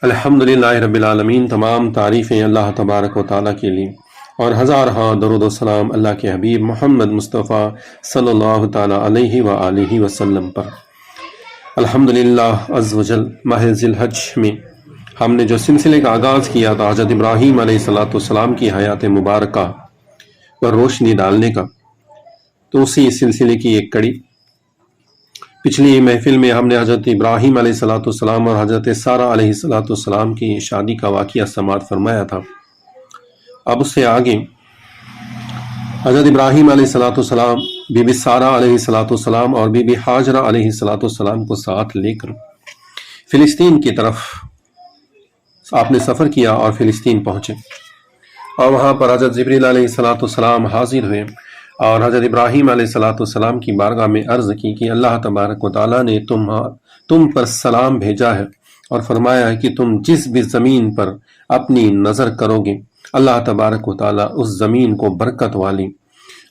الحمدللہ رب العالمین، تمام تعریفیں اللہ تبارک و تعالیٰ کے لیے، اور ہزارہا درود و سلام اللہ کے حبیب محمد مصطفیٰ صلی اللہ تعالیٰ علیہ وآلہ وسلم پر۔ الحمدللہ عز و جل، ماہ ذی الحج میں ہم نے جو سلسلے کا آغاز کیا تھا حضرت ابراہیم علیہ السلام کی حیات مبارکہ پر روشنی ڈالنے کا، تو اسی سلسلے کی ایک کڑی پچھلی محفل میں ہم نے حضرت ابراہیم علیہ السلام اور حضرت سارہ علیہ السلام کی شادی کا واقعہ سماعت فرمایا تھا۔ اب اس سے آگے حضرت ابراہیم علیہ السلام، بی بی سارہ علیہ السلام اور بی بی ہاجرہ علیہ السلام کو ساتھ لے کر فلسطین کی طرف آپ نے سفر کیا اور فلسطین پہنچے، اور وہاں پر حضرت جبریل علیہ السلام حاضر ہوئے اور حضرت ابراہیم علیہ السلام کی بارگاہ میں عرض کی کہ اللہ تبارک و تعالیٰ نے تم پر سلام بھیجا ہے اور فرمایا ہے کہ تم جس بھی زمین پر اپنی نظر کرو گے اللہ تبارک و تعالیٰ اس زمین کو برکت والی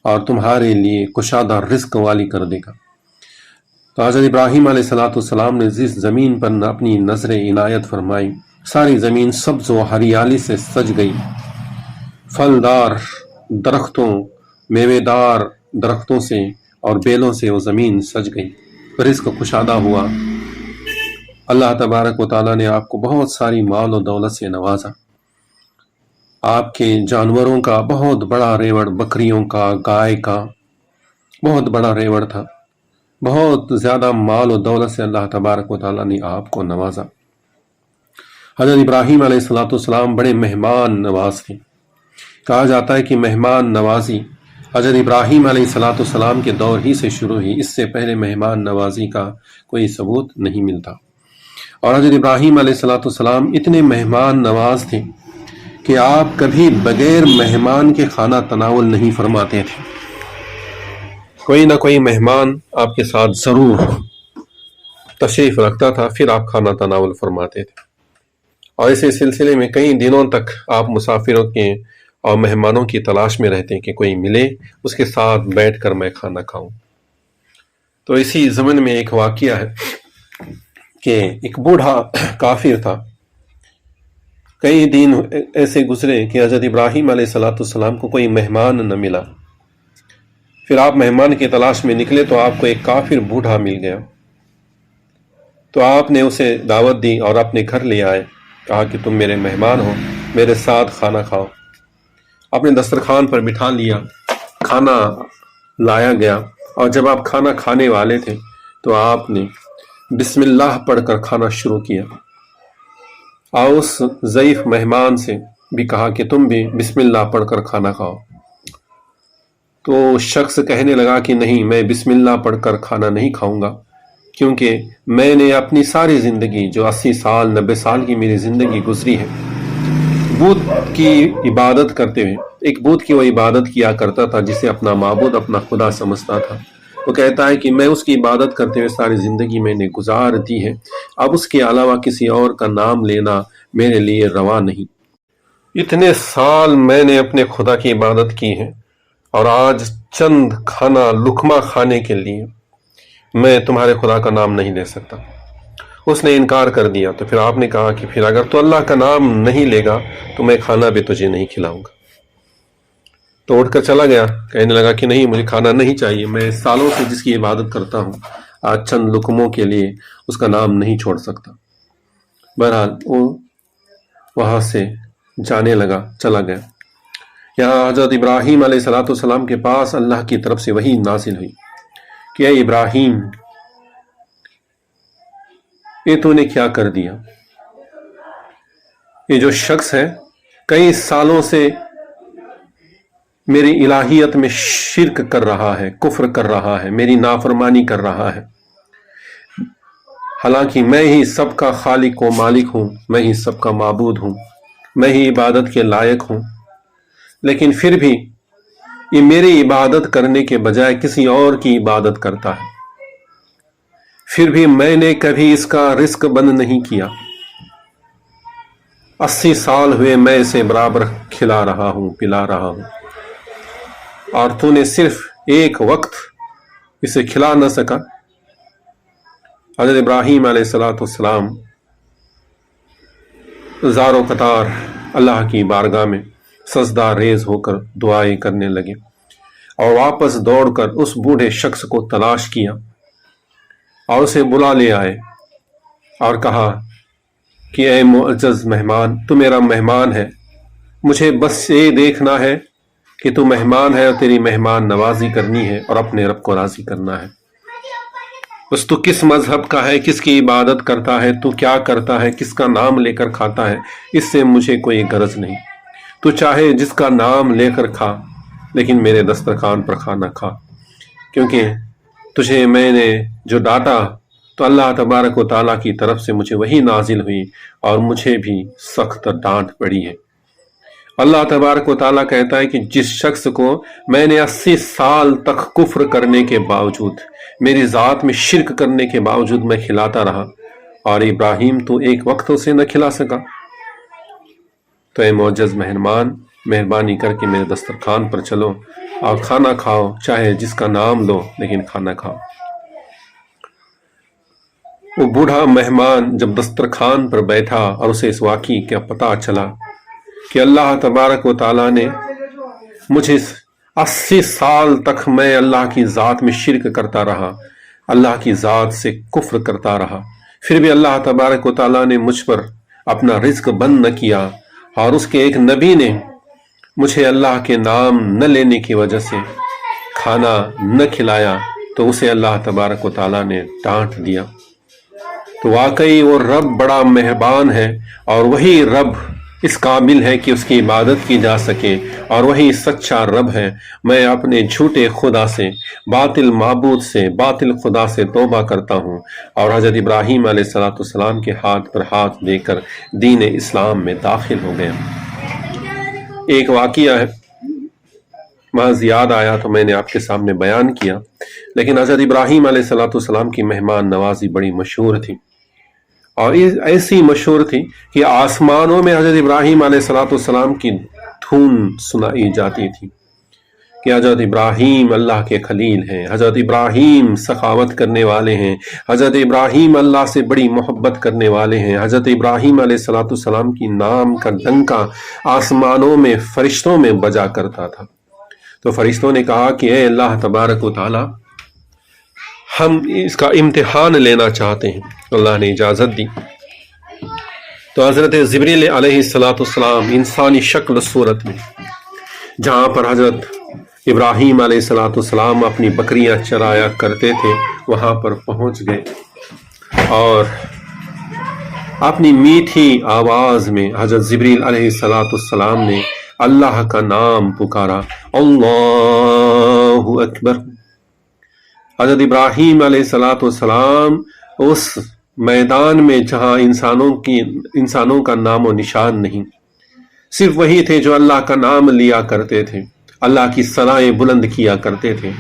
اور تمہارے لیے کشادہ رزق والی کر دے گا۔ تو حضرت ابراہیم علیہ السلام نے جس زمین پر اپنی نظر عنایت فرمائی، ساری زمین سبز و ہریالی سے سج گئی، پھلدار درختوں، میوے دار درختوں سے اور بیلوں سے وہ زمین سج گئی، رزق کشادہ ہوا۔ اللہ تبارک و تعالیٰ نے آپ کو بہت ساری مال و دولت سے نوازا، آپ کے جانوروں کا بہت بڑا ریوڑ، بکریوں کا، گائے کا بہت بڑا ریوڑ تھا، بہت زیادہ مال و دولت سے اللہ تبارک و تعالیٰ نے آپ کو نوازا۔ حضرت ابراہیم علیہ السلام بڑے مہمان نواز تھے، کہا جاتا ہے کہ مہمان نوازی حضرت ابراہیم علیہ السلام کے دور ہی سے شروع ہوئی، اس سے پہلے مہمان نوازی کا کوئی ثبوت نہیں ملتا۔ اور حضرت ابراہیم علیہ السلام اتنے مہمان نواز تھے کہ آپ کبھی بغیر مہمان کے کھانا تناول نہیں فرماتے تھے، کوئی نہ کوئی مہمان آپ کے ساتھ ضرور تشریف رکھتا تھا، پھر آپ کھانا تناول فرماتے تھے، اور اسی سلسلے میں کئی دنوں تک آپ مسافروں کے اور مہمانوں کی تلاش میں رہتے ہیں کہ کوئی ملے اس کے ساتھ بیٹھ کر میں کھانا کھاؤں۔ تو اسی زمن میں ایک واقعہ ہے کہ ایک بوڑھا کافر تھا، کئی دن ایسے گزرے کہ حضرت ابراہیم علیہ السلام کو کوئی مہمان نہ ملا، پھر آپ مہمان کی تلاش میں نکلے تو آپ کو ایک کافر بوڑھا مل گیا، تو آپ نے اسے دعوت دی اور اپنے گھر لے آئے، کہا کہ تم میرے مہمان ہو، میرے ساتھ کھانا کھاؤ۔ اپنے دسترخوان پر بٹھا لیا، کھانا لایا گیا، اور جب آپ کھانا کھانے والے تھے تو آپ نے بسم اللہ پڑھ کر کھانا شروع کیا، اور اس ضعیف مہمان سے بھی کہا کہ تم بھی بسم اللہ پڑھ کر کھانا کھاؤ۔ تو شخص کہنے لگا کہ نہیں، میں بسم اللہ پڑھ کر کھانا نہیں کھاؤں گا، کیونکہ میں نے اپنی ساری زندگی، جو 80 سال 90 سال کی میری زندگی گزری ہے، بت کی عبادت کرتے ہوئے، ایک بت کی وہ عبادت کیا کرتا تھا جسے اپنا معبود، اپنا خدا سمجھتا تھا۔ وہ کہتا ہے کہ میں اس کی عبادت کرتے ہوئے ساری زندگی میں نے گزار دی ہے، اب اس کے علاوہ کسی اور کا نام لینا میرے لیے روا نہیں۔ اتنے سال میں نے اپنے خدا کی عبادت کی ہے، اور آج چند کھانا لقمہ کھانے کے لیے میں تمہارے خدا کا نام نہیں لے سکتا۔ اس نے انکار کر دیا، تو پھر آپ نے کہا کہ پھر اگر تو اللہ کا نام نہیں لے گا تو میں کھانا بھی تجھے نہیں کھلاؤں گا۔ تو اٹھ کر چلا گیا، کہنے لگا کہ نہیں، مجھے کھانا نہیں چاہیے، میں سالوں سے جس کی عبادت کرتا ہوں، آج چند لقموں کے لیے اس کا نام نہیں چھوڑ سکتا۔ بہرحال وہ وہاں سے جانے لگا، چلا گیا۔ یہاں حضرت ابراہیم علیہ السلام کے پاس اللہ کی طرف سے وحی نازل ہوئی کہ اے ابراہیم، یہ تو نے کیا کر دیا؟ یہ جو شخص ہے کئی سالوں سے میری الہیت میں شرک کر رہا ہے، کفر کر رہا ہے، میری نافرمانی کر رہا ہے، حالانکہ میں ہی سب کا خالق و مالک ہوں، میں ہی سب کا معبود ہوں، میں ہی عبادت کے لائق ہوں، لیکن پھر بھی یہ میری عبادت کرنے کے بجائے کسی اور کی عبادت کرتا ہے، پھر بھی میں نے کبھی اس کا رزق بند نہیں کیا، 80 سال ہوئے میں اسے برابر کھلا رہا ہوں، پلا رہا ہوں، اور تو نے صرف ایک وقت اسے کھلا نہ سکا۔ حضرت ابراہیم علیہ السلام زاروں قطار اللہ کی بارگاہ میں سجدہ ریز ہو کر دعائیں کرنے لگے اور واپس دوڑ کر اس بوڑھے شخص کو تلاش کیا اور اسے بلا لے آئے اور کہا کہ اے معزز مہمان، تو میرا مہمان ہے، مجھے بس یہ دیکھنا ہے کہ تو مہمان ہے اور تیری مہمان نوازی کرنی ہے اور اپنے رب کو راضی کرنا ہے۔ بس تو کس مذہب کا ہے، کس کی عبادت کرتا ہے، تو کیا کرتا ہے، کس کا نام لے کر کھاتا ہے، اس سے مجھے کوئی غرض نہیں۔ تو چاہے جس کا نام لے کر کھا، لیکن میرے دسترخوان پر کھانا کھا، کیونکہ تجھے میں نے جو ڈانٹا تو اللہ تبارک و تعالیٰ کی طرف سے مجھے وہی نازل ہوئی اور مجھے بھی سخت ڈانٹ پڑی ہے۔ اللہ تبارک و تعالیٰ کہتا ہے کہ جس شخص کو میں نے 80 سال تک کفر کرنے کے باوجود، میری ذات میں شرک کرنے کے باوجود میں کھلاتا رہا، اور ابراہیم تو ایک وقت اسے نہ کھلا سکا، تو اے معزز مہمان، مہربانی کر کے میرے دسترخوان پر چلو اور کھانا کھاؤ، چاہے جس کا نام لو لیکن کھانا کھاؤ۔ وہ بوڑھا مہمان جب دسترخوان پر بیٹھا اور اسے اس واقعے کا پتہ چلا کہ اللہ تبارک و تعالیٰ نے مجھے 80 سال تک میں اللہ کی ذات میں شرک کرتا رہا، اللہ کی ذات سے کفر کرتا رہا، پھر بھی اللہ تبارک و تعالیٰ نے مجھ پر اپنا رزق بند نہ کیا، اور اس کے ایک نبی نے مجھے اللہ کے نام نہ لینے کی وجہ سے کھانا نہ کھلایا، تو اسے اللہ تبارک و تعالیٰ نے ڈانٹ دیا۔ تو واقعی وہ رب بڑا مہربان ہے، اور وہی رب اس قابل ہے کہ اس کی عبادت کی جا سکے، اور وہی سچا رب ہے۔ میں اپنے جھوٹے خدا سے، باطل معبود سے، باطل خدا سے توبہ کرتا ہوں، اور حضرت ابراہیم علیہ السلام کے ہاتھ پر ہاتھ دے کر دین اسلام میں داخل ہو گیا۔ ایک واقعہ ہے، محض یاد آیا تو میں نے آپ کے سامنے بیان کیا، لیکن حضرت ابراہیم علیہ السلام کی مہمان نوازی بڑی مشہور تھی، اور ایسی مشہور تھی کہ آسمانوں میں حضرت ابراہیم علیہ السلام کی دھن سنائی جاتی تھی کہ حضرت ابراہیم اللہ کے خلیل ہیں، حضرت ابراہیم سخاوت کرنے والے ہیں، حضرت ابراہیم اللہ سے بڑی محبت کرنے والے ہیں۔ حضرت ابراہیم علیہ السلام کی نام کا ڈنکا آسمانوں میں فرشتوں میں بجا کرتا تھا۔ تو فرشتوں نے کہا کہ اے اللہ تبارک و تعالی، ہم اس کا امتحان لینا چاہتے ہیں۔ اللہ نے اجازت دی، تو حضرت جبریل علیہ السلام انسانی شکل صورت میں جہاں پر حضرت ابراہیم علیہ السلام اپنی بکریاں چرایا کرتے تھے وہاں پر پہنچ گئے، اور اپنی میٹھی آواز میں حضرت جبریل علیہ السلام نے اللہ کا نام پکارا، اللہ اکبر۔ حضرت ابراہیم علیہ السلام اس میدان میں جہاں انسانوں کا نام و نشان نہیں، صرف وہی تھے جو اللہ کا نام لیا کرتے تھے، اللہ کی ثنائیں بلند کیا کرتے تھے۔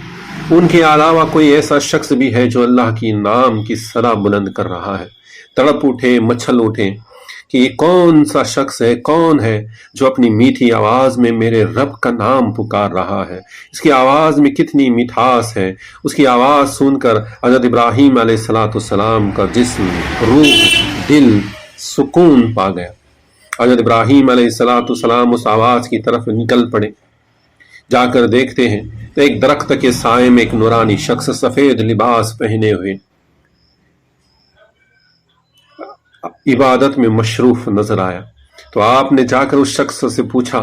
ان کے علاوہ کوئی ایسا شخص بھی ہے جو اللہ کی نام کی ثنا بلند کر رہا ہے؟ تڑپ اٹھے، مچھل اٹھے کہ یہ کون سا شخص ہے، کون ہے جو اپنی میٹھی آواز میں میرے رب کا نام پکار رہا ہے، اس کی آواز میں کتنی مٹھاس ہے۔ اس کی آواز سن کر حضرت ابراہیم علیہ السلام کا جسم، روح، دل سکون پا گیا۔ حضرت ابراہیم علیہ السلام اس آواز کی طرف نکل پڑے، جا کر دیکھتے ہیں تو ایک درخت کے سائے میں ایک نورانی شخص سفید لباس پہنے ہوئے عبادت میں مشروف نظر آیا۔ تو آپ نے جا کر اس شخص سے پوچھا،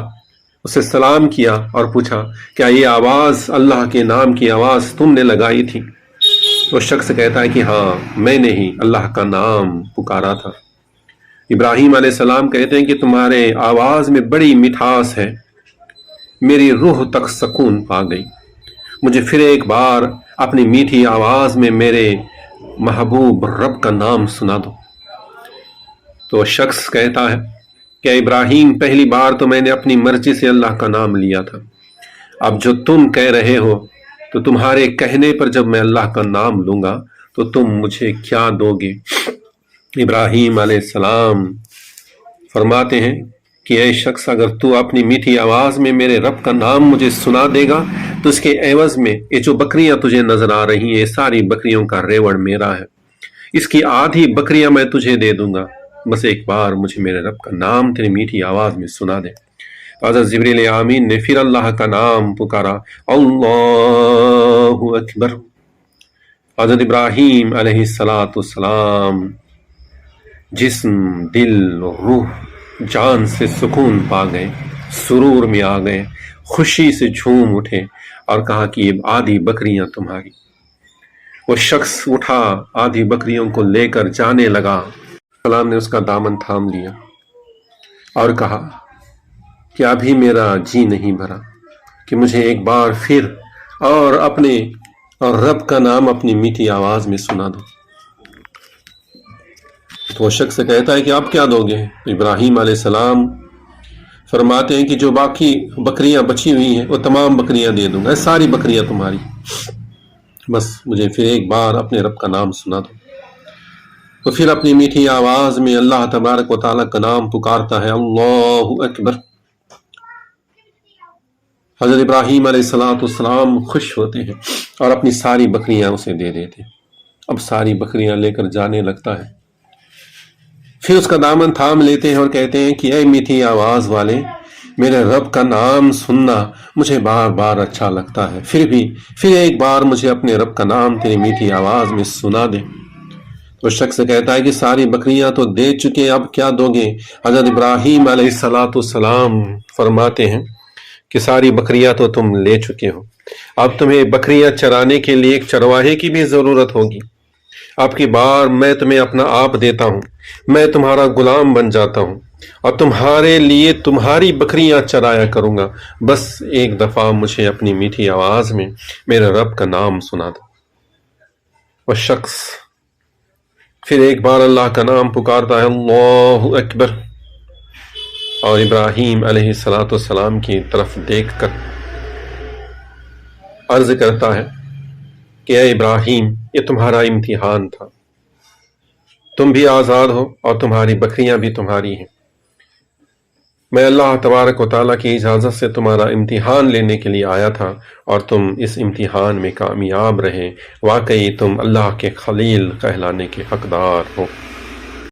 اسے سلام کیا اور پوچھا، کیا یہ آواز اللہ کے نام کی آواز تم نے لگائی تھی؟ تو شخص کہتا ہے کہ ہاں، میں نے ہی اللہ کا نام پکارا تھا۔ ابراہیم علیہ السلام کہتے ہیں کہ تمہارے آواز میں بڑی مٹھاس ہے، میری روح تک سکون پا گئی، مجھے پھر ایک بار اپنی میٹھی آواز میں میرے محبوب رب کا نام سنا دو۔ تو شخص کہتا ہے کہ ابراہیم، پہلی بار تو میں نے اپنی مرضی سے اللہ کا نام لیا تھا، اب جو تم کہہ رہے ہو تو تمہارے کہنے پر جب میں اللہ کا نام لوں گا تو تم مجھے کیا دو گے؟ ابراہیم علیہ السلام فرماتے ہیں کہ اے شخص، اگر تو اپنی میٹھی آواز میں میرے رب کا نام مجھے سنا دے گا تو اس کے عوض میں یہ جو بکریاں تجھے نظر آ رہی ہیں، یہ ساری بکریوں کا ریوڑ میرا ہے، اس کی آدھی بکریاں میں تجھے دے دوں گا، بس ایک بار مجھے میرے رب کا نام تیری میٹھی آواز میں سنا دے۔ حضرت جبریل آمین نے پھر اللہ کا نام پکارا، اللہ اکبر۔ حضرت ابراہیم علیہ السلام جسم، دل، روح، جان سے سکون پا گئے، سرور میں آ گئے، خوشی سے جھوم اٹھے اور کہا کہ یہ آدھی بکریاں تمہاری۔ وہ شخص اٹھا، آدھی بکریوں کو لے کر جانے لگا۔ سلام نے اس کا دامن تھام لیا اور کہا کہ ابھی میرا جی نہیں بھرا کہ مجھے ایک بار پھر اور اپنے اور رب کا نام اپنی میٹھی آواز میں سنا دو۔ تو وہ شخص کہتا ہے کہ آپ کیا دو گے؟ ابراہیم علیہ السلام فرماتے ہیں کہ جو باقی بکریاں بچی ہوئی ہیں وہ تمام بکریاں دے دوں گا، ساری بکریاں تمہاری، بس مجھے پھر ایک بار اپنے رب کا نام سنا دو۔ تو پھر اپنی میٹھی آواز میں اللہ تبارک و تعالیٰ کا نام پکارتا ہے، اللہ اکبر۔ حضرت ابراہیم علیہ السلام خوش ہوتے ہیں اور اپنی ساری بکریاں اسے دے دیتے ہیں۔ اب ساری بکریاں لے کر جانے لگتا ہے، پھر اس کا دامن تھام لیتے ہیں اور کہتے ہیں کہ اے میٹھی آواز والے، میرے رب کا نام سننا مجھے بار بار اچھا لگتا ہے، پھر ایک بار مجھے اپنے رب کا نام تیری میٹھی آواز میں سنا دے۔ تو شخص کہتا ہے کہ ساری بکریاں تو دے چکے، اب کیا دو گے؟ حضرت ابراہیم علیہ السلام فرماتے ہیں کہ ساری بکریاں تو تم لے چکے ہو، اب تمہیں بکریاں چرانے کے لیے ایک چرواہے کی بھی ضرورت ہوگی۔ اب کی بار میں تمہیں اپنا آپ دیتا ہوں، میں تمہارا غلام بن جاتا ہوں اور تمہارے لیے تمہاری بکریاں چرایا کروں گا، بس ایک دفعہ مجھے اپنی میٹھی آواز میں میرے رب کا نام سنا دو۔ وہ شخص پھر ایک بار اللہ کا نام پکارتا ہے، اللہ اکبر، اور ابراہیم علیہ السلام کی طرف دیکھ کر عرض کرتا ہے کہ اے ابراہیم، یہ تمہارا امتحان تھا، تم بھی آزاد ہو اور تمہاری بکریاں بھی تمہاری ہیں۔ میں اللہ تبارک و تعالیٰ کی اجازت سے تمہارا امتحان لینے کے لیے آیا تھا اور تم اس امتحان میں کامیاب رہے، واقعی تم اللہ کے خلیل کہلانے کے حقدار ہو۔